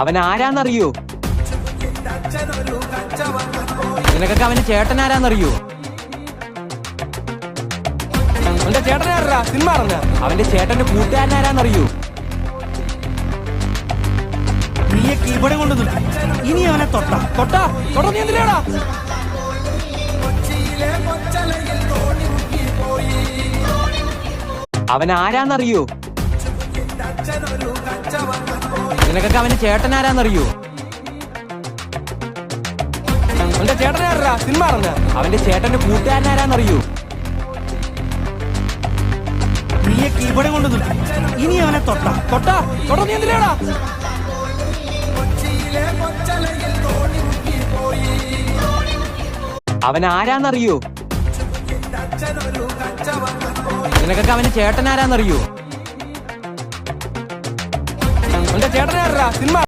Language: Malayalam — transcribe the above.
അവൻ ആരാന്നറിയോ? നിനക്കൊക്കെ അവന്റെ ചേട്ടൻ ആരാന്നറിയോ? അവന്റെ ചേട്ടനാരാ? സിനിമ അറിഞ്ഞ അവന്റെ ചേട്ടന്റെ കൂട്ടുകാരൻ ആരാന്നറിയോ? നീയൊക്കെ ഇവിടെ കൊണ്ട് നിൽക്കും. ഇനി അവനെ തൊട്ടാ നീ എന്തിനാടാ? അവൻ ആരാന്നറിയോ? നിനക്കൊക്കെ അവന്റെ ചേട്ടൻ ആരാന്നറിയോ? അവന്റെ ചേട്ടനാരാ? സിനിമ അറിഞ്ഞ അവന്റെ ചേട്ടന്റെ കൂട്ടുകാരൻ ആരാന്നറിയോ? നീയൊക്കെ ഇവിടെ കൊണ്ട് നിൽക്കും. ഇനി അവനെ തൊട്ടാ നീ എന്തിനാടാ? അവൻ ആരാന്നറിയോ? നിനക്കൊക്കെ അവന്റെ ചേട്ടൻ ആരാന്നറിയോ? അവന്റെ ചേട്ടനാരാ? സിനിമ